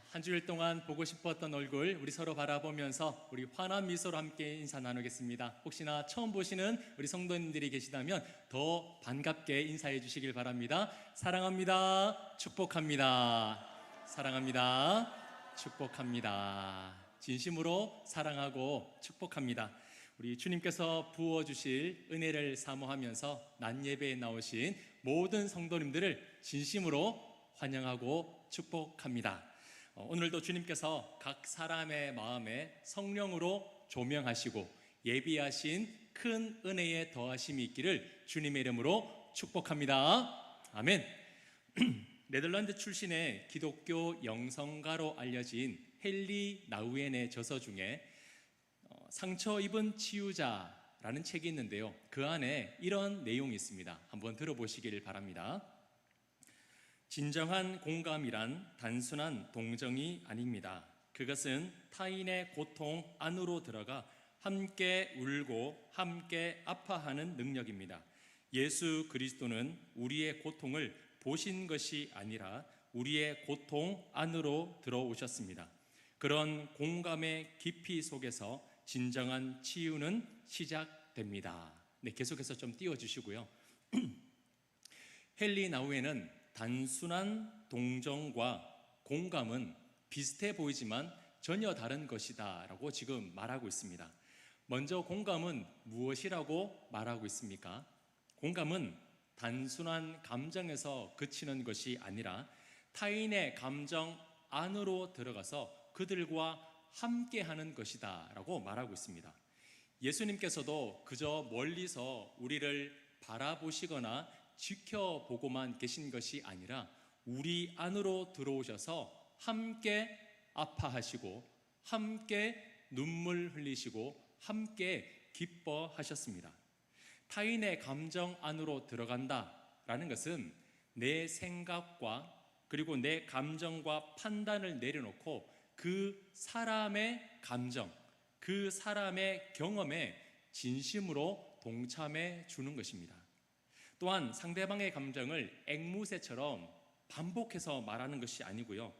한 주일 동안 보고 싶었던 얼굴 우리 서로 바라보면서 우리 환한 미소로 함께 인사 나누겠습니다. 혹시나 처음 보시는 우리 성도님들이 계시다면 더 반갑게 인사해 주시길 바랍니다. 사랑합니다. 축복합니다. 사랑합니다. 축복합니다. 진심으로 사랑하고 축복합니다. 우리 주님께서 부어주실 은혜를 사모하면서 낮 예배에 나오신 모든 성도님들을 진심으로 환영하고 축복합니다. 오늘도 주님께서 각 사람의 마음에 성령으로 조명하시고 예비하신 큰 은혜의 더하심이 있기를 주님의 이름으로 축복합니다. 아멘. 네덜란드 출신의 기독교 영성가로 알려진 헨리 나우엔의 저서 중에 상처 입은 치유자라는 책이 있는데요, 그 안에 이런 내용이 있습니다. 한번 들어보시길 바랍니다. 진정한 공감이란 단순한 동정이 아닙니다. 그것은 타인의 고통 안으로 들어가 함께 울고 함께 아파하는 능력입니다. 예수 그리스도는 우리의 고통을 보신 것이 아니라 우리의 고통 안으로 들어오셨습니다. 그런 공감의 깊이 속에서 진정한 치유는 시작됩니다. 네, 계속해서 좀 띄워주시고요. 헨리 나우엔은 단순한 동정과 공감은 비슷해 보이지만 전혀 다른 것이다 라고 지금 말하고 있습니다. 먼저 공감은 무엇이라고 말하고 있습니까? 공감은 단순한 감정에서 그치는 것이 아니라 타인의 감정 안으로 들어가서 그들과 함께 하는 것이다 라고 말하고 있습니다. 예수님께서도 그저 멀리서 우리를 바라보시거나 지켜보고만 계신 것이 아니라 우리 안으로 들어오셔서 함께 아파하시고 함께 눈물 흘리시고 함께 기뻐하셨습니다. 타인의 감정 안으로 들어간다라는 것은 내 생각과 그리고 내 감정과 판단을 내려놓고 그 사람의 감정, 그 사람의 경험에 진심으로 동참해 주는 것입니다. 또한 상대방의 감정을 앵무새처럼 반복해서 말하는 것이 아니고요,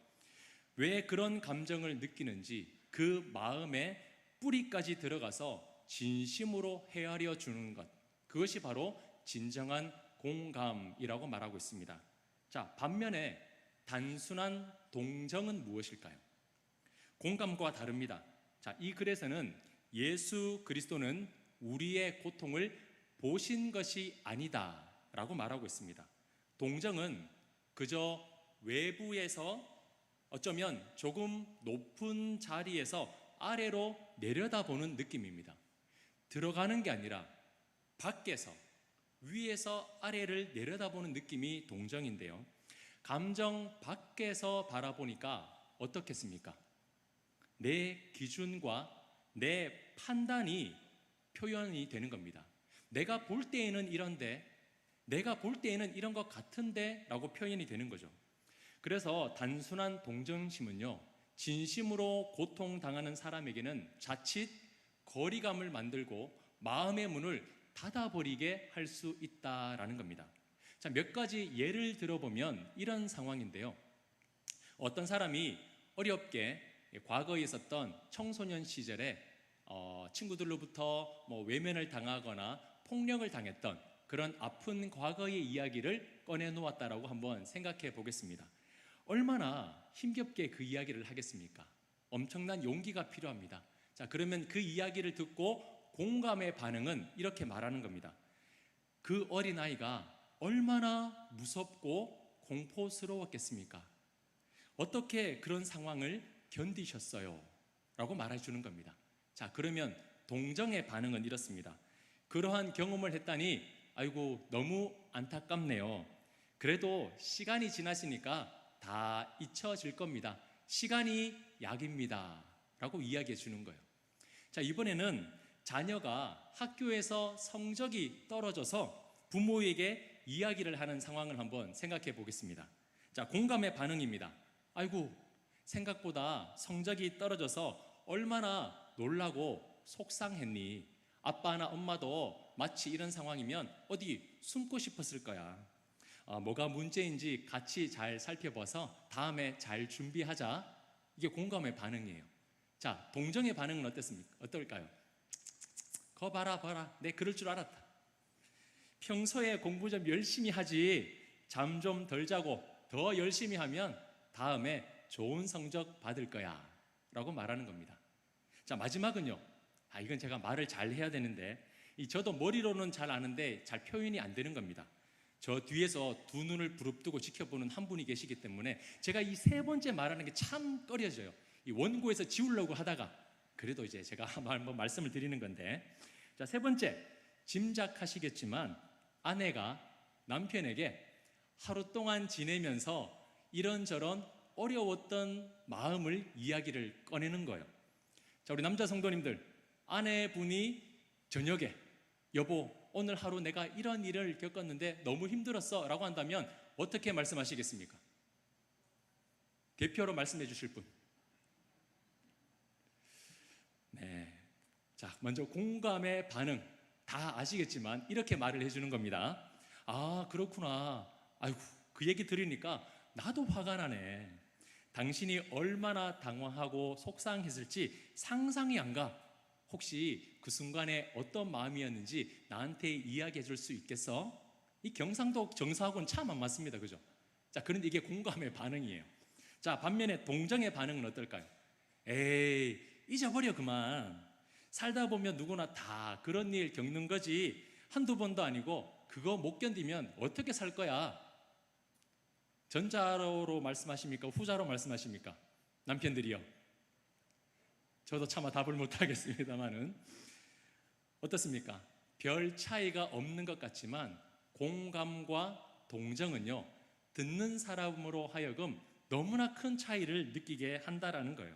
왜 그런 감정을 느끼는지 그 마음의 뿌리까지 들어가서 진심으로 헤아려 주는 것, 그것이 바로 진정한 공감이라고 말하고 있습니다. 자, 반면에 단순한 동정은 무엇일까요? 공감과 다릅니다. 자, 이 글에서는 예수 그리스도는 우리의 고통을 보신 것이 아니다 라고 말하고 있습니다. 동정은 그저 외부에서 어쩌면 조금 높은 자리에서 아래로 내려다보는 느낌입니다. 들어가는 게 아니라 밖에서 위에서 아래를 내려다보는 느낌이 동정인데요, 감정 밖에서 바라보니까 어떻겠습니까? 내 기준과 내 판단이 표현이 되는 겁니다. 내가 볼 때에는 이런데, 내가 볼 때에는 이런 것 같은데 라고 표현이 되는 거죠. 그래서 단순한 동정심은요, 진심으로 고통당하는 사람에게는 자칫 거리감을 만들고 마음의 문을 닫아버리게 할 수 있다라는 겁니다. 자, 몇 가지 예를 들어보면 이런 상황인데요, 어떤 사람이 어렵게 과거에 있었던 청소년 시절에 친구들로부터 외면을 당하거나 폭력을 당했던 그런 아픈 과거의 이야기를 꺼내놓았다라고 한번 생각해 보겠습니다. 얼마나 힘겹게 그 이야기를 하겠습니까? 엄청난 용기가 필요합니다. 자, 그러면 그 이야기를 듣고 공감의 반응은 이렇게 말하는 겁니다. 그 어린아이가 얼마나 무섭고 공포스러웠겠습니까? 어떻게 그런 상황을 견디셨어요? 라고 말해주는 겁니다. 자, 그러면 동정의 반응은 이렇습니다. 그러한 경험을 했다니 아이고 너무 안타깝네요. 그래도 시간이 지나시니까 다 잊혀질 겁니다. 시간이 약입니다 라고 이야기해 주는 거예요. 자, 이번에는 자녀가 학교에서 성적이 떨어져서 부모에게 이야기를 하는 상황을 한번 생각해 보겠습니다. 자, 공감의 반응입니다. 아이고 생각보다 성적이 떨어져서 얼마나 놀라고 속상했니? 아빠나 엄마도 마치 이런 상황이면 어디 숨고 싶었을 거야. 뭐가 문제인지 같이 잘 살펴봐서 다음에 잘 준비하자 이게 공감의 반응이에요. 자, 동정의 반응은 어땠습니까? 어떨까요? 거 봐라 봐라, 내 그럴 줄 알았다. 평소에 공부 좀 열심히 하지, 잠 좀 덜 자고 더 열심히 하면 다음에 좋은 성적 받을 거야 라고 말하는 겁니다. 자, 마지막은요, 이건 제가 말을 잘 해야 되는데 저도 머리로는 잘 아는데 잘 표현이 안 되는 겁니다. 저 뒤에서 두 눈을 부릅뜨고 지켜보는 한 분이 계시기 때문에 제가 이 세 번째 말하는 게 참 꺼려져요. 이 원고에서 지우려고 하다가 그래도 이제 제가 한번 말씀을 드리는 건데, 자, 세 번째, 짐작하시겠지만 아내가 남편에게 하루 동안 지내면서 이런저런 어려웠던 마음을 이야기를 꺼내는 거예요. 자, 우리 남자 성도님들, 아내분이 저녁에 여보, 오늘 하루 내가 이런 일을 겪었는데 너무 힘들었어 라고 한다면 어떻게 말씀하시겠습니까? 대표로 말씀해 주실 분. 네. 자, 먼저 공감의 반응 다 아시겠지만 이렇게 말을 해주는 겁니다. 아, 그렇구나. 아이고, 그 얘기 들으니까 나도 화가 나네. 당신이 얼마나 당황하고 속상했을지 상상이 안 가. 혹시 그 순간에 어떤 마음이었는지 나한테 이야기해 줄 수 있겠어? 이 경상도 정서하고는 참 안 맞습니다. 그죠? 자, 그런데 이게 공감의 반응이에요. 자, 반면에 동정의 반응은 어떨까요? 에이, 잊어버려 그만. 살다 보면 누구나 다 그런 일 겪는 거지. 한두 번도 아니고 그거 못 견디면 어떻게 살 거야? 전자로 말씀하십니까? 후자로 말씀하십니까? 남편들이요. 저도 차마 답을 못 하겠습니다만은 어떻습니까? 별 차이가 없는 것 같지만 공감과 동정은요, 듣는 사람으로 하여금 너무나 큰 차이를 느끼게 한다라는 거예요.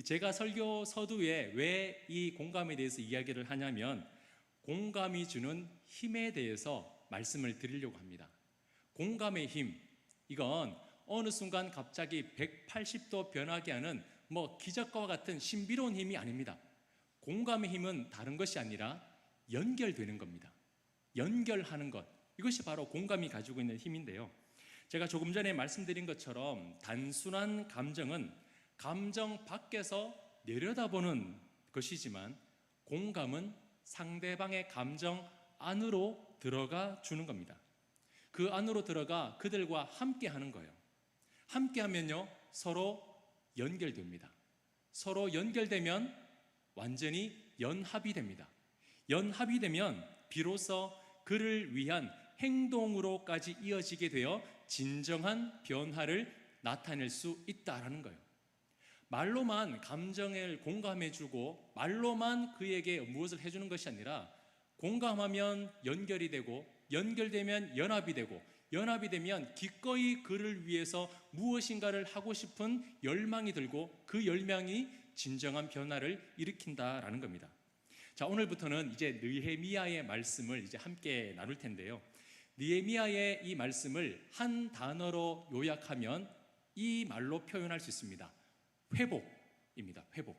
제가 설교 서두에 왜 이 공감에 대해서 이야기를 하냐면 공감이 주는 힘에 대해서 말씀을 드리려고 합니다. 공감의 힘, 이건 어느 순간 갑자기 180도 변하게 하는 기적과 같은 신비로운 힘이 아닙니다. 공감의 힘은 다른 것이 아니라 연결되는 겁니다. 연결하는 것, 이것이 바로 공감이 가지고 있는 힘인데요, 제가 조금 전에 말씀드린 것처럼 단순한 감정은 감정 밖에서 내려다보는 것이지만 공감은 상대방의 감정 안으로 들어가 주는 겁니다. 그 안으로 들어가 그들과 함께 하는 거예요. 함께 하면요, 서로 연결됩니다. 서로 연결되면 완전히 연합이 됩니다. 연합이 되면 비로소 그를 위한 행동으로까지 이어지게 되어 진정한 변화를 나타낼 수 있다라는 거예요. 말로만 감정을 공감해주고 말로만 그에게 무엇을 해주는 것이 아니라 공감하면 연결이 되고 연결되면 연합이 되고 연합이 되면 기꺼이 그를 위해서 무엇인가를 하고 싶은 열망이 들고 그 열망이 진정한 변화를 일으킨다라는 겁니다. 자, 오늘부터는 이제 느헤미야의 말씀을 이제 함께 나눌 텐데요, 느헤미야의 이 말씀을 한 단어로 요약하면 이 말로 표현할 수 있습니다. 회복입니다. 회복.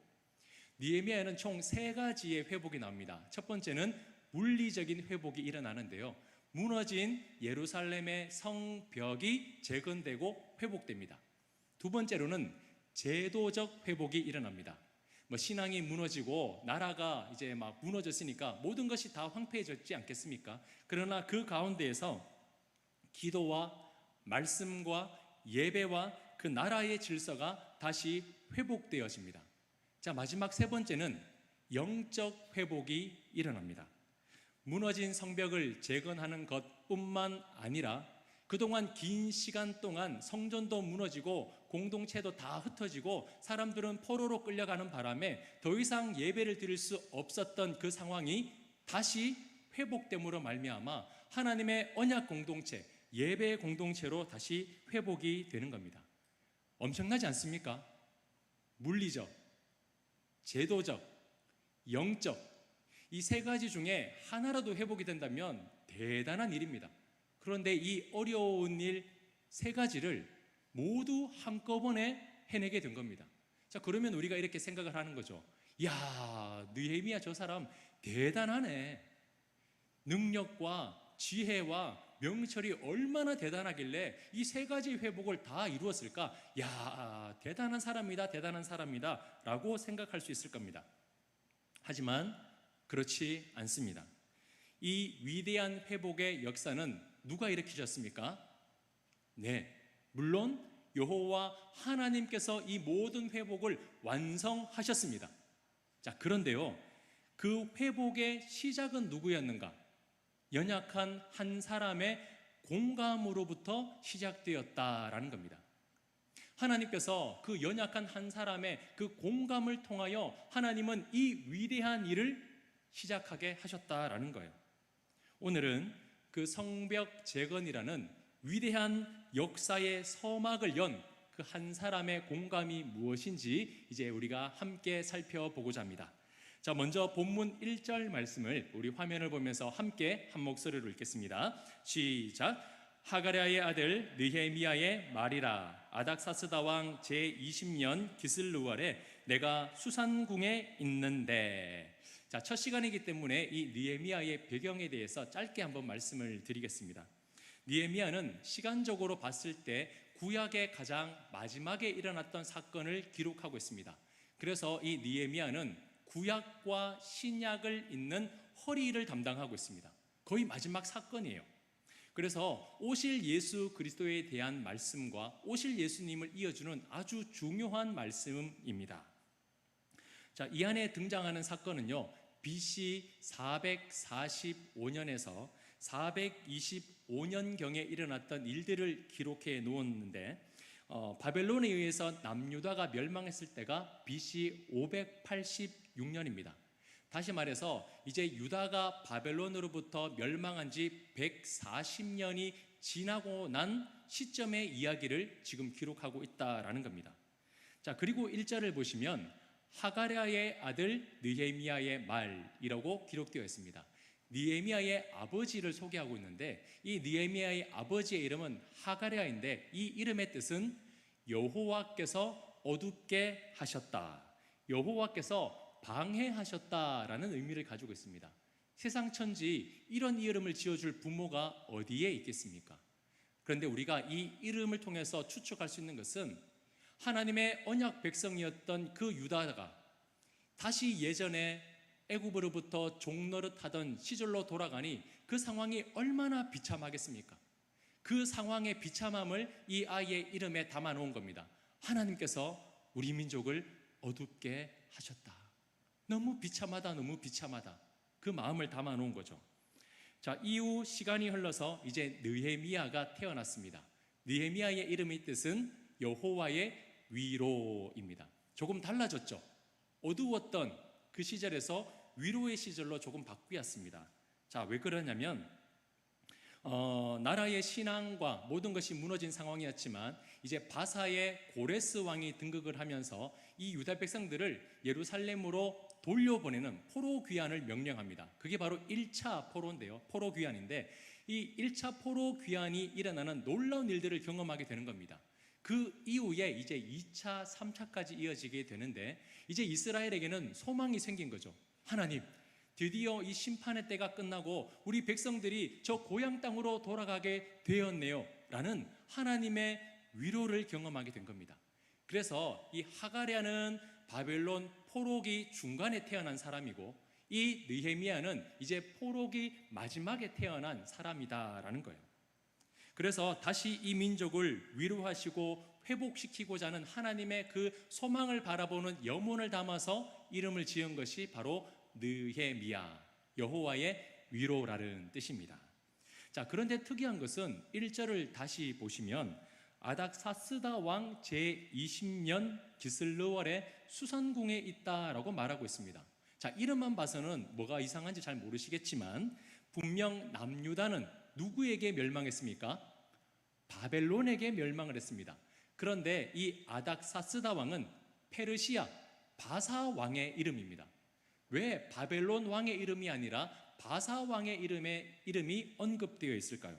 느헤미야에는 총 3가지의 회복이 나옵니다. 첫 번째는 물리적인 회복이 일어나는데요, 무너진 예루살렘의 성벽이 재건되고 회복됩니다. 두 번째로는 제도적 회복이 일어납니다. 신앙이 무너지고 나라가 이제 무너졌으니까 모든 것이 다 황폐해졌지 않겠습니까? 그러나 그 가운데에서 기도와 말씀과 예배와 그 나라의 질서가 다시 회복되어집니다. 자, 마지막 세 번째는 영적 회복이 일어납니다. 무너진 성벽을 재건하는 것뿐만 아니라 그동안 긴 시간 동안 성전도 무너지고 공동체도 다 흩어지고 사람들은 포로로 끌려가는 바람에 더 이상 예배를 드릴 수 없었던 그 상황이 다시 회복됨으로 말미암아 하나님의 언약 공동체, 예배 공동체로 다시 회복이 되는 겁니다. 엄청나지 않습니까? 물리적, 제도적, 영적, 이 3가지 중에 하나라도 회복이 된다면 대단한 일입니다. 그런데 이 어려운 일 3가지를 모두 한꺼번에 해내게 된 겁니다. 자, 그러면 우리가 이렇게 생각을 하는 거죠. 야, 느헤미야 저 사람 대단하네. 능력과 지혜와 명철이 얼마나 대단하길래 이 세 가지 회복을 다 이루었을까? 야, 대단한 사람이다, 대단한 사람이다 라고 생각할 수 있을 겁니다. 하지만 그렇지 않습니다. 이 위대한 회복의 역사는 누가 일으키셨습니까? 네, 물론 여호와 하나님께서 이 모든 회복을 완성하셨습니다. 자, 그런데요, 그 회복의 시작은 누구였는가? 연약한 한 사람의 공감으로부터 시작되었다라는 겁니다. 하나님께서 그 연약한 한 사람의 그 공감을 통하여 하나님은 이 위대한 일을 시작하게 하셨다라는 거예요. 오늘은 그 성벽 재건이라는 위대한 역사의 서막을 연 그 한 사람의 공감이 무엇인지 이제 우리가 함께 살펴보고자 합니다. 자, 먼저 본문 1절 말씀을 우리 화면을 보면서 함께 한 목소리로 읽겠습니다. 시작. 하가랴의 아들 느헤미야의 말이라. 아닥사스다 왕 제20년 기슬루월에 내가 수산궁에 있는데. 자, 첫 시간이기 때문에 이 느헤미야의 배경에 대해서 짧게 한번 말씀을 드리겠습니다. 느헤미야는 시간적으로 봤을 때 구약의 가장 마지막에 일어났던 사건을 기록하고 있습니다. 그래서 이 느헤미야는 구약과 신약을 잇는 허리를 담당하고 있습니다. 거의 마지막 사건이에요. 그래서 오실 예수 그리스도에 대한 말씀과 오실 예수님을 이어주는 아주 중요한 말씀입니다. 자, 이 안에 등장하는 사건은요, BC 445년에서 425년경에 일어났던 일들을 기록해 놓았는데, 바벨론에 의해서 남유다가 멸망했을 때가 BC 586년입니다. 다시 말해서 이제 유다가 바벨론으로부터 멸망한 지 140년이 지나고 난 시점의 이야기를 지금 기록하고 있다라는 겁니다. 자, 그리고 1절을 보시면 하가랴의 아들 느헤미야의 말이라고 기록되어 있습니다. 느헤미야의 아버지를 소개하고 있는데, 이 느헤미야의 아버지의 이름은 하가랴인데 이 이름의 뜻은 여호와께서 어둡게 하셨다, 여호와께서 방해하셨다라는 의미를 가지고 있습니다. 세상 천지 이런 이름을 지어줄 부모가 어디에 있겠습니까? 그런데 우리가 이 이름을 통해서 추측할 수 있는 것은 하나님의 언약 백성이었던 그 유다가 다시 예전에 애굽으로부터 종노릇하던 시절로 돌아가니 그 상황이 얼마나 비참하겠습니까? 그 상황의 비참함을 이 아이의 이름에 담아 놓은 겁니다. 하나님께서 우리 민족을 어둡게 하셨다. 너무 비참하다, 너무 비참하다. 그 마음을 담아 놓은 거죠. 자, 이후 시간이 흘러서 이제 느헤미야가 태어났습니다. 느헤미야의 이름의 뜻은 여호와의 위로입니다. 조금 달라졌죠. 어두웠던 그 시절에서 위로의 시절로 조금 바뀌었습니다. 자, 왜 그러냐면 나라의 신앙과 모든 것이 무너진 상황이었지만 이제 바사의 고레스 왕이 등극을 하면서 이 유다 백성들을 예루살렘으로 돌려보내는 포로 귀환을 명령합니다. 그게 바로 1차 포로인데요. 포로 귀환인데 이 1차 포로 귀환이 일어나는 놀라운 일들을 경험하게 되는 겁니다. 그 이후에 이제 2차, 3차까지 이어지게 되는데 이제 이스라엘에게는 소망이 생긴 거죠. 하나님, 드디어 이 심판의 때가 끝나고 우리 백성들이 저 고향 땅으로 돌아가게 되었네요 라는 하나님의 위로를 경험하게 된 겁니다. 그래서 이 하가랴는 바벨론 포로기 중간에 태어난 사람이고 이 느헤미야는 이제 포로기 마지막에 태어난 사람이다라는 거예요. 그래서 다시 이 민족을 위로하시고 회복시키고자 하는 하나님의 그 소망을 바라보는 염원을 담아서 이름을 지은 것이 바로 느헤미야, 여호와의 위로라는 뜻입니다. 자, 그런데 특이한 것은 1절을 다시 보시면 아닥사스다 왕 제20년 기슬르월에 수산궁에 있다라고 말하고 있습니다. 자, 이름만 봐서는 뭐가 이상한지 잘 모르시겠지만 분명 남유다는 누구에게 멸망했습니까? 바벨론에게 멸망을 했습니다. 그런데 이 아닥사스다 왕은 페르시아 바사 왕의 이름입니다. 왜 바벨론 왕의 이름이 아니라 바사 왕의 이름이 언급되어 있을까요?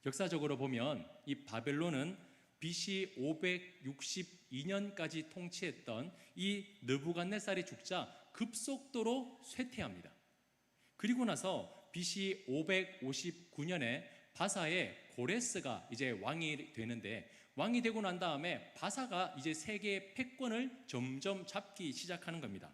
역사적으로 보면 이 바벨론은 BC 562년까지 통치했던 이 느부갓네살이 죽자 급속도로 쇠퇴합니다. 그리고 나서 BC 559년에 바사의 고레스가 이제 왕이 되는데, 왕이 되고 난 다음에 바사가 이제 세계의 패권을 점점 잡기 시작하는 겁니다.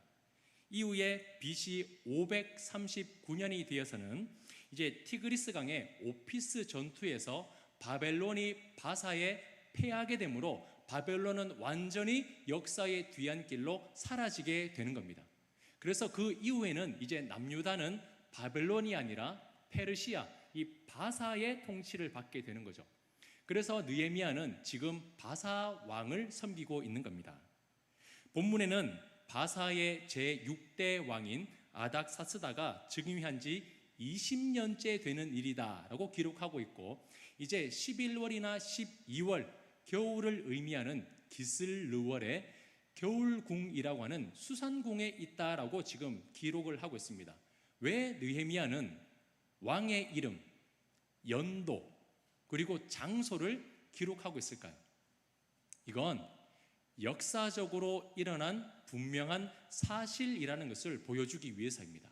이후에 BC 539년이 되어서는 이제 티그리스 강의 오피스 전투에서 바벨론이 바사에 패하게 되므로 바벨론은 완전히 역사의 뒤안길로 사라지게 되는 겁니다. 그래서 그 이후에는 이제 남유다는 바벨론이 아니라 페르시아, 이 바사의 통치를 받게 되는 거죠. 그래서 느헤미야는 지금 바사 왕을 섬기고 있는 겁니다. 본문에는 바사의 제6대 왕인 아닥사스다가 즉위한 지 20년째 되는 일이다라고 기록하고 있고, 이제 11월이나 12월 겨울을 의미하는 기슬르월에 겨울궁이라고 하는 수산궁에 있다라고 지금 기록을 하고 있습니다. 왜 느헤미야는 왕의 이름, 연도, 그리고 장소를 기록하고 있을까요? 이건 역사적으로 일어난 분명한 사실이라는 것을 보여주기 위해서입니다.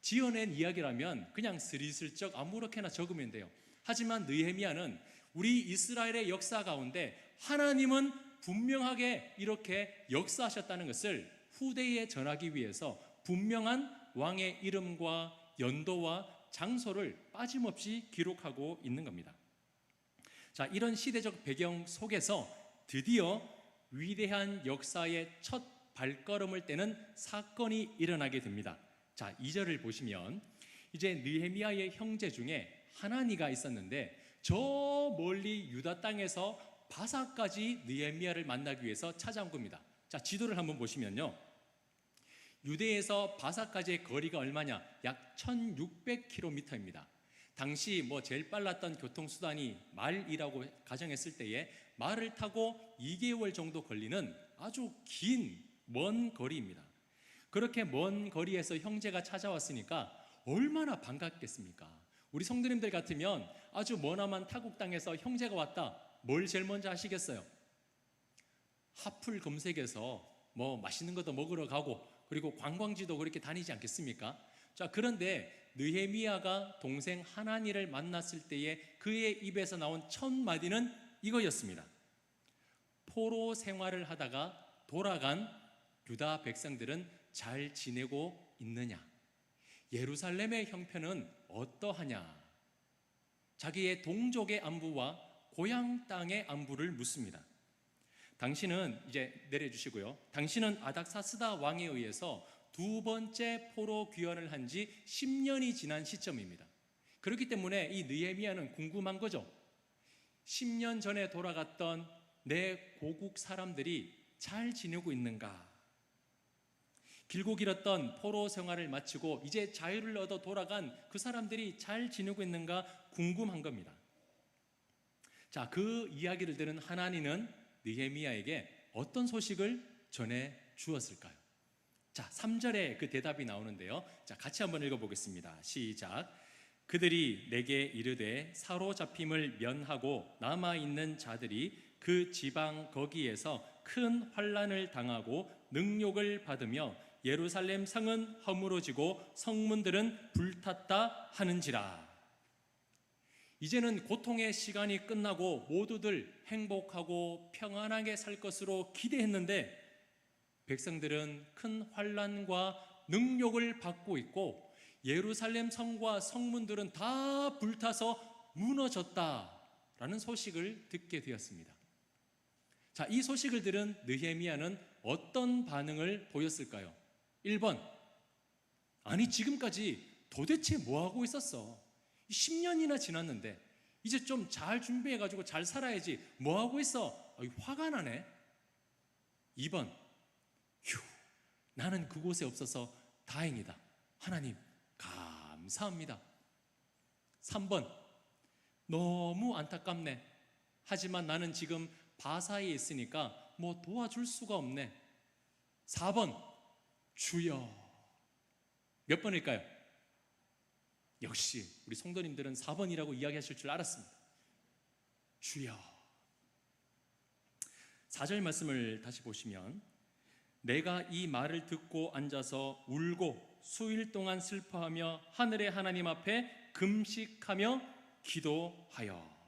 지어낸 이야기라면 그냥 스리슬쩍 아무렇게나 적으면 돼요. 하지만 느헤미야는 우리 이스라엘의 역사 가운데 하나님은 분명하게 이렇게 역사하셨다는 것을 후대에 전하기 위해서 분명한 왕의 이름과 연도와 장소를 빠짐없이 기록하고 있는 겁니다. 자, 이런 시대적 배경 속에서 드디어 위대한 역사의 첫 발걸음을 떼는 사건이 일어나게 됩니다. 자, 2절을 보시면 이제 느헤미야의 형제 중에 하나니가 있었는데, 저 멀리 유다 땅에서 바사까지 느헤미야를 만나기 위해서 찾아온 겁니다. 자, 지도를 한번 보시면요, 유대에서 바사까지의 거리가 얼마냐? 약 1600km입니다. 당시 제일 빨랐던 교통수단이 말이라고 가정했을 때에 말을 타고 2개월 정도 걸리는 아주 긴 먼 거리입니다. 그렇게 먼 거리에서 형제가 찾아왔으니까 얼마나 반갑겠습니까? 우리 성도님들 같으면 아주 머나먼 타국 땅에서 형제가 왔다, 뭘 제일 먼저 하시겠어요? 핫플 검색해서 맛있는 것도 먹으러 가고, 그리고 관광지도 그렇게 다니지 않겠습니까? 자, 그런데 느헤미야가 동생 하나니를 만났을 때에 그의 입에서 나온 첫 마디는 이거였습니다. 포로 생활을 하다가 돌아간 유다 백성들은 잘 지내고 있느냐? 예루살렘의 형편은 어떠하냐? 자기의 동족의 안부와 고향 땅의 안부를 묻습니다. 당신은, 이제 내려주시고요, 당신은 아닥사스다 왕에 의해서 두 번째 포로 귀환을 한 지 10년이 지난 시점입니다. 그렇기 때문에 이 느헤미야는 궁금한 거죠. 10년 전에 돌아갔던 내 고국 사람들이 잘 지내고 있는가? 길고 길었던 포로 생활을 마치고 이제 자유를 얻어 돌아간 그 사람들이 잘 지내고 있는가 궁금한 겁니다. 자, 그 이야기를 들은 하나니는 느헤미야에게 어떤 소식을 전해 주었을까요? 자, 3절에 그 대답이 나오는데요. 자, 같이 한번 읽어보겠습니다. 시작. 그들이 내게 이르되 사로잡힘을 면하고 남아있는 자들이 그 지방 거기에서 큰 환난을 당하고 능욕을 받으며 예루살렘 성은 허물어지고 성문들은 불탔다 하는지라. 이제는 고통의 시간이 끝나고 모두들 행복하고 평안하게 살 것으로 기대했는데 백성들은 큰 환난과 능욕을 받고 있고 예루살렘 성과 성문들은 다 불타서 무너졌다라는 소식을 듣게 되었습니다. 자, 이 소식을 들은 느헤미야는 어떤 반응을 보였을까요? 1번, 아니 지금까지 도대체 뭐하고 있었어? 10년이나 지났는데 이제 좀 잘 준비해가지고 잘 살아야지, 뭐하고 있어? 화가 나네. 2번, 휴, 나는 그곳에 없어서 다행이다, 하나님 감사합니다. 3번, 너무 안타깝네. 하지만 나는 지금 바사에 있으니까 도와줄 수가 없네. 4번, 주여. 몇 번일까요? 역시 우리 성도님들은 4번이라고 이야기하실 줄 알았습니다. 주여. 4절 말씀을 다시 보시면 내가 이 말을 듣고 앉아서 울고 수일 동안 슬퍼하며 하늘의 하나님 앞에 금식하며 기도하여.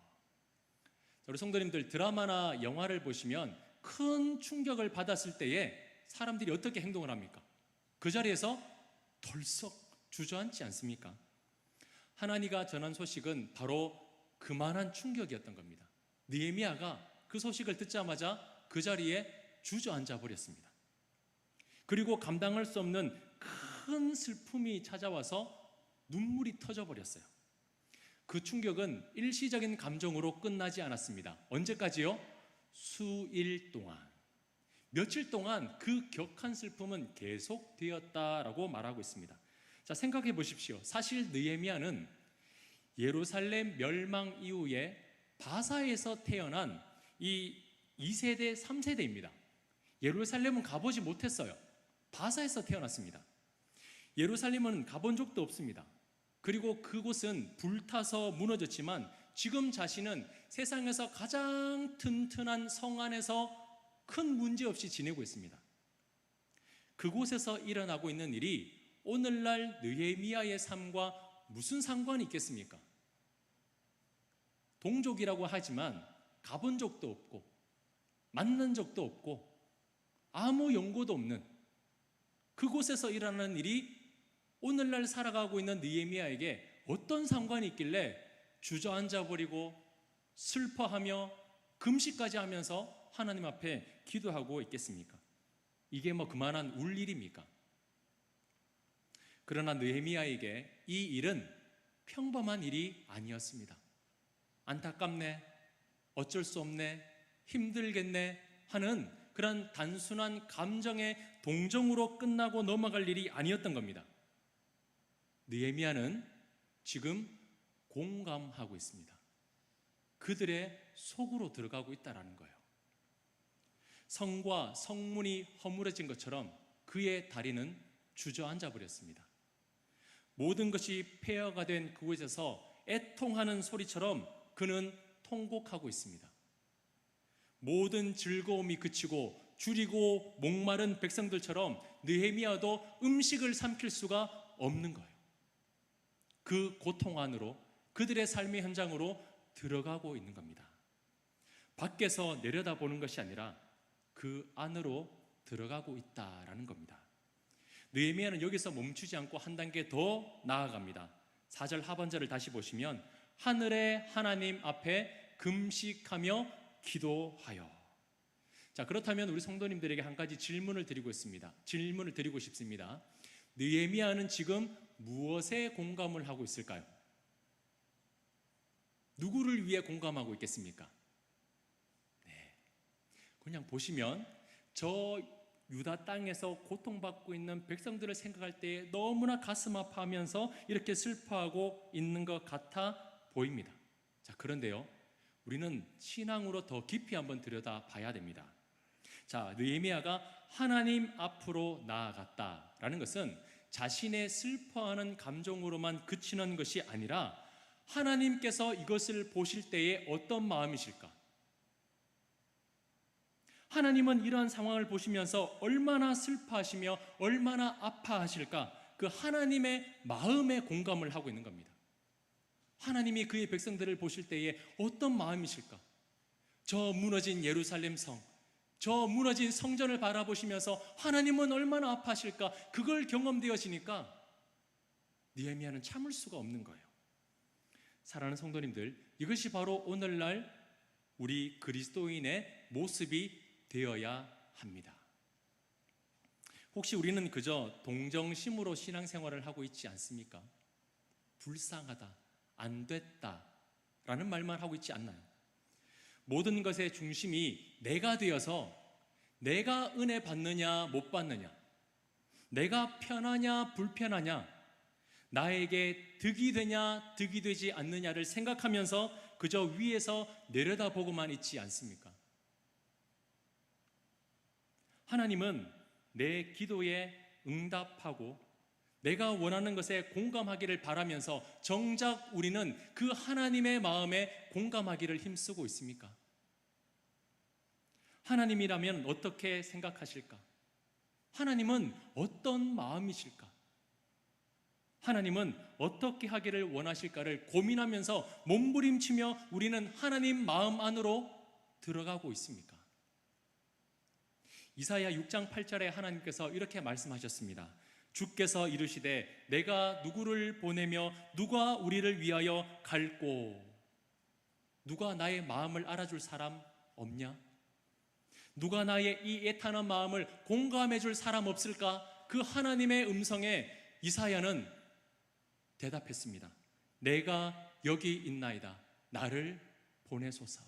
우리 성도님들, 드라마나 영화를 보시면 큰 충격을 받았을 때에 사람들이 어떻게 행동을 합니까? 그 자리에서 덜썩 주저앉지 않습니까? 하나니가 전한 소식은 바로 그만한 충격이었던 겁니다. 느헤미야가 그 소식을 듣자마자 그 자리에 주저앉아 버렸습니다. 그리고 감당할 수 없는 큰 슬픔이 찾아와서 눈물이 터져 버렸어요. 그 충격은 일시적인 감정으로 끝나지 않았습니다. 언제까지요? 수일 동안, 며칠 동안 그 격한 슬픔은 계속되었다라고 말하고 있습니다. 자, 생각해 보십시오. 사실 느헤미야는 예루살렘 멸망 이후에 바사에서 태어난 이 2세대, 3세대입니다. 예루살렘은 가보지 못했어요. 바사에서 태어났습니다. 예루살렘은 가본 적도 없습니다. 그리고 그곳은 불타서 무너졌지만 지금 자신은 세상에서 가장 튼튼한 성 안에서 큰 문제 없이 지내고 있습니다. 그곳에서 일어나고 있는 일이 오늘날 느헤미야의 삶과 무슨 상관이 있겠습니까? 동족이라고 하지만 가본 적도 없고 만난 적도 없고 아무 연고도 없는 그곳에서 일어나는 일이 오늘날 살아가고 있는 느헤미야에게 어떤 상관이 있길래 주저앉아 버리고 슬퍼하며 금식까지 하면서 하나님 앞에 기도하고 있겠습니까? 이게 뭐 그만한 울 일입니까? 그러나 느헤미야에게 이 일은 평범한 일이 아니었습니다. 안타깝네, 어쩔 수 없네, 힘들겠네 하는 그런 단순한 감정의 동정으로 끝나고 넘어갈 일이 아니었던 겁니다. 느헤미야는 지금 공감하고 있습니다. 그들의 속으로 들어가고 있다는 거예요. 성과 성문이 허물어진 것처럼 그의 다리는 주저앉아 버렸습니다. 모든 것이 폐허가 된 그곳에서 애통하는 소리처럼 그는 통곡하고 있습니다. 모든 즐거움이 그치고 줄이고 목마른 백성들처럼 느헤미야도 음식을 삼킬 수가 없는 거예요. 그 고통 안으로, 그들의 삶의 현장으로 들어가고 있는 겁니다. 밖에서 내려다보는 것이 아니라 그 안으로 들어가고 있다라는 겁니다. 느헤미야는 여기서 멈추지 않고 한 단계 더 나아갑니다. 4절 하반절을 다시 보시면 하늘의 하나님 앞에 금식하며 기도하여. 자, 그렇다면 우리 성도님들에게 한 가지 질문을 드리고 싶습니다. 느헤미야는 지금 무엇에 공감을 하고 있을까요? 누구를 위해 공감하고 있겠습니까? 네, 그냥 보시면 저 유다 땅에서 고통받고 있는 백성들을 생각할 때 너무나 가슴 아파하면서 이렇게 슬퍼하고 있는 것 같아 보입니다. 자, 그런데요, 우리는 신앙으로 더 깊이 한번 들여다 봐야 됩니다. 자, 느헤미야가 하나님 앞으로 나아갔다라는 것은 자신의 슬퍼하는 감정으로만 그치는 것이 아니라 하나님께서 이것을 보실 때에 어떤 마음이실까? 하나님은 이러한 상황을 보시면서 얼마나 슬퍼하시며 얼마나 아파하실까? 그 하나님의 마음에 공감을 하고 있는 겁니다. 하나님이 그의 백성들을 보실 때에 어떤 마음이실까? 저 무너진 예루살렘 성, 저 무너진 성전을 바라보시면서 하나님은 얼마나 아파하실까? 그걸 경험되어지니까 느헤미야는 참을 수가 없는 거예요. 사랑하는 성도님들, 이것이 바로 오늘날 우리 그리스도인의 모습이 되어야 합니다. 혹시 우리는 그저 동정심으로 신앙생활을 하고 있지 않습니까? 불쌍하다, 안 됐다 라는 말만 하고 있지 않나요? 모든 것의 중심이 내가 되어서 내가 은혜 받느냐 못 받느냐, 내가 편하냐 불편하냐, 나에게 득이 되냐 득이 되지 않느냐를 생각하면서 그저 위에서 내려다보고만 있지 않습니까? 하나님은 내 기도에 응답하고 내가 원하는 것에 공감하기를 바라면서 정작 우리는 그 하나님의 마음에 공감하기를 힘쓰고 있습니까? 하나님이라면 어떻게 생각하실까? 하나님은 어떤 마음이실까? 하나님은 어떻게 하기를 원하실까를 고민하면서 몸부림치며 우리는 하나님 마음 안으로 들어가고 있습니까? 이사야 6장 8절에 하나님께서 이렇게 말씀하셨습니다. 주께서 이르시되 내가 누구를 보내며 누가 우리를 위하여 갈꼬? 누가 나의 마음을 알아줄 사람 없냐? 누가 나의 이 애타는 마음을 공감해 줄 사람 없을까? 그 하나님의 음성에 이사야는 대답했습니다. 내가 여기 있나이다. 나를 보내소서.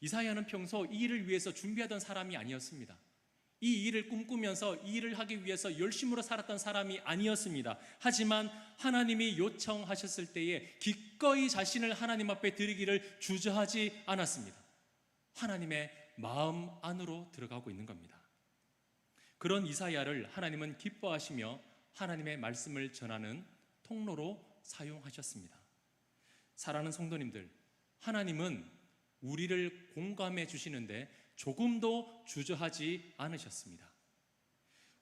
이사야는 평소 이 일을 위해서 준비하던 사람이 아니었습니다. 이 일을 꿈꾸면서 이 일을 하기 위해서 열심으로 살았던 사람이 아니었습니다. 하지만 하나님이 요청하셨을 때에 기꺼이 자신을 하나님 앞에 드리기를 주저하지 않았습니다. 하나님의 마음 안으로 들어가고 있는 겁니다. 그런 이사야를 하나님은 기뻐하시며 하나님의 말씀을 전하는 통로로 사용하셨습니다. 사랑하는 성도님들, 하나님은 우리를 공감해 주시는데 조금도 주저하지 않으셨습니다.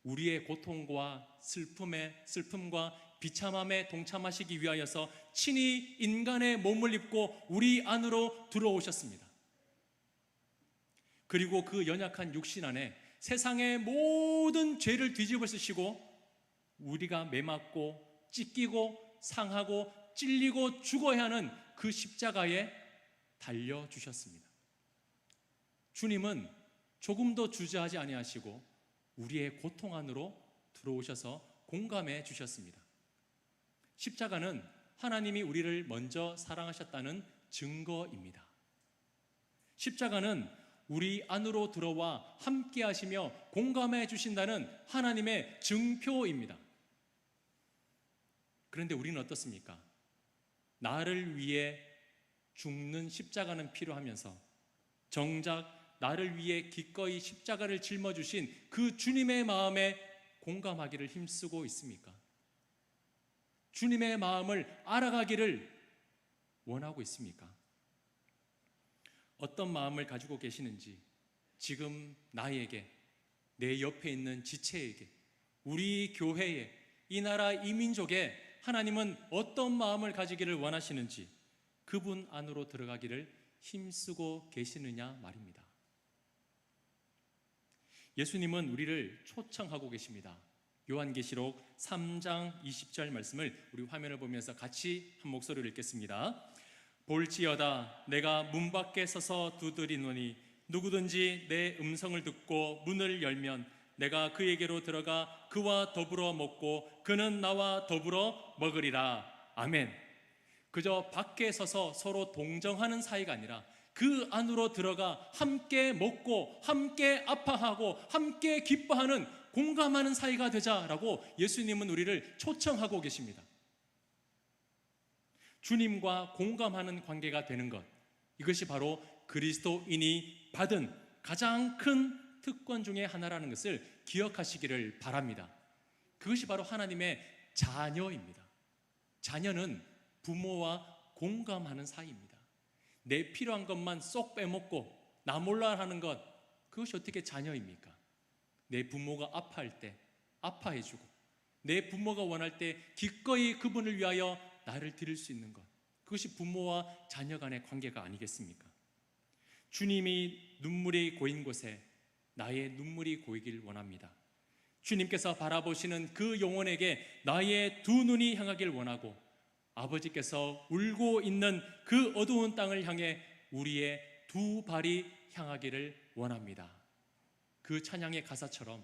우리의 고통과 슬픔과 비참함에 동참하시기 위하여서 친히 인간의 몸을 입고 우리 안으로 들어오셨습니다. 그리고 그 연약한 육신 안에 세상의 모든 죄를 뒤집어 쓰시고 우리가 매맞고 찢기고 상하고 찔리고 죽어야 하는 그 십자가에 달려주셨습니다. 주님은 조금도 주저하지 아니하시고 우리의 고통 안으로 들어오셔서 공감해 주셨습니다. 십자가는 하나님이 우리를 먼저 사랑하셨다는 증거입니다. 십자가는 우리 안으로 들어와 함께 하시며 공감해 주신다는 하나님의 증표입니다. 그런데 우리는 어떻습니까? 나를 위해 죽는 십자가는 필요하면서 정작 나를 위해 기꺼이 십자가를 짊어주신 그 주님의 마음에 공감하기를 힘쓰고 있습니까? 주님의 마음을 알아가기를 원하고 있습니까? 어떤 마음을 가지고 계시는지 지금 나에게, 내 옆에 있는 지체에게, 우리 교회에, 이 나라 이 민족에 하나님은 어떤 마음을 가지기를 원하시는지 그분 안으로 들어가기를 힘쓰고 계시느냐 말입니다. 예수님은 우리를 초청하고 계십니다. 요한계시록 3장 20절 말씀을 우리 화면을 보면서 같이 한 목소리로 읽겠습니다. 볼지어다 내가 문 밖에 서서 두드리노니 누구든지 내 음성을 듣고 문을 열면 내가 그에게로 들어가 그와 더불어 먹고 그는 나와 더불어 먹으리라. 아멘. 그저 밖에 서서 서로 동정하는 사이가 아니라 그 안으로 들어가 함께 먹고 함께 아파하고 함께 기뻐하는 공감하는 사이가 되자라고 예수님은 우리를 초청하고 계십니다. 주님과 공감하는 관계가 되는 것, 이것이 바로 그리스도인이 받은 가장 큰 특권 중에 하나라는 것을 기억하시기를 바랍니다. 그것이 바로 하나님의 자녀입니다. 자녀는 부모와 공감하는 사이입니다. 내 필요한 것만 쏙 빼먹고 나 몰라 하는 것, 그것이 어떻게 자녀입니까? 내 부모가 아파할 때 아파해주고 내 부모가 원할 때 기꺼이 그분을 위하여 나를 드릴 수 있는 것, 그것이 부모와 자녀 간의 관계가 아니겠습니까? 주님이 눈물이 고인 곳에 나의 눈물이 고이길 원합니다. 주님께서 바라보시는 그 영혼에게 나의 두 눈이 향하길 원하고 아버지께서 울고 있는 그 어두운 땅을 향해 우리의 두 발이 향하기를 원합니다. 그 찬양의 가사처럼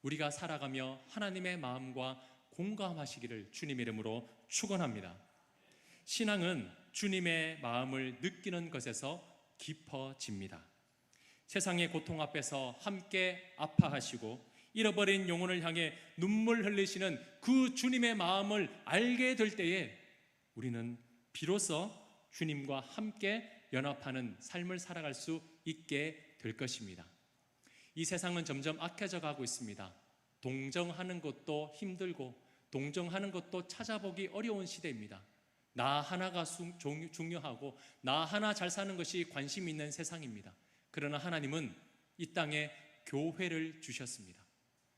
우리가 살아가며 하나님의 마음과 공감하시기를 주님의 이름으로 축원합니다. 신앙은 주님의 마음을 느끼는 것에서 깊어집니다. 세상의 고통 앞에서 함께 아파하시고 잃어버린 영혼을 향해 눈물 흘리시는 그 주님의 마음을 알게 될 때에 우리는 비로소 주님과 함께 연합하는 삶을 살아갈 수 있게 될 것입니다. 이 세상은 점점 악해져 가고 있습니다. 동정하는 것도 힘들고 동정하는 것도 찾아보기 어려운 시대입니다. 나 하나가 중요하고 나 하나 잘 사는 것이 관심 있는 세상입니다. 그러나 하나님은 이 땅에 교회를 주셨습니다.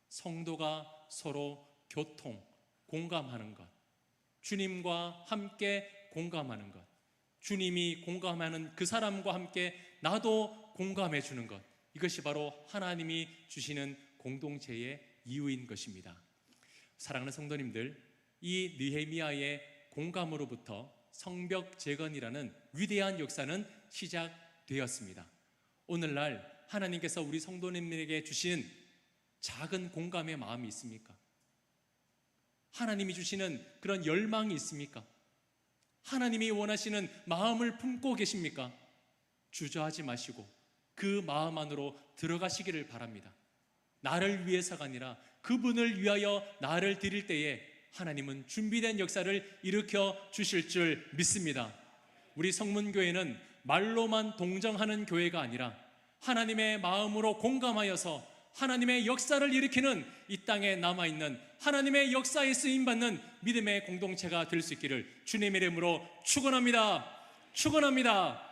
성도가 서로 교통, 공감하는 것, 주님과 함께 공감하는 것, 주님이 공감하는 그 사람과 함께 나도 공감해 주는 것, 이것이 바로 하나님이 주시는 공동체의 이유인 것입니다. 사랑하는 성도님들, 이 느헤미야의 공감으로부터 성벽 재건이라는 위대한 역사는 시작되었습니다. 오늘날 하나님께서 우리 성도님에게 주신 작은 공감의 마음이 있습니까? 하나님이 주시는 그런 열망이 있습니까? 하나님이 원하시는 마음을 품고 계십니까? 주저하지 마시고 그 마음 안으로 들어가시기를 바랍니다. 나를 위해서가 아니라 그분을 위하여 나를 드릴 때에 하나님은 준비된 역사를 일으켜 주실 줄 믿습니다. 우리 성문교회는 말로만 동정하는 교회가 아니라 하나님의 마음으로 공감하여서 하나님의 역사를 일으키는 이 땅에 남아있는 하나님의 역사에 쓰임받는 믿음의 공동체가 될 수 있기를 주님의 이름으로 축원합니다. 축원합니다.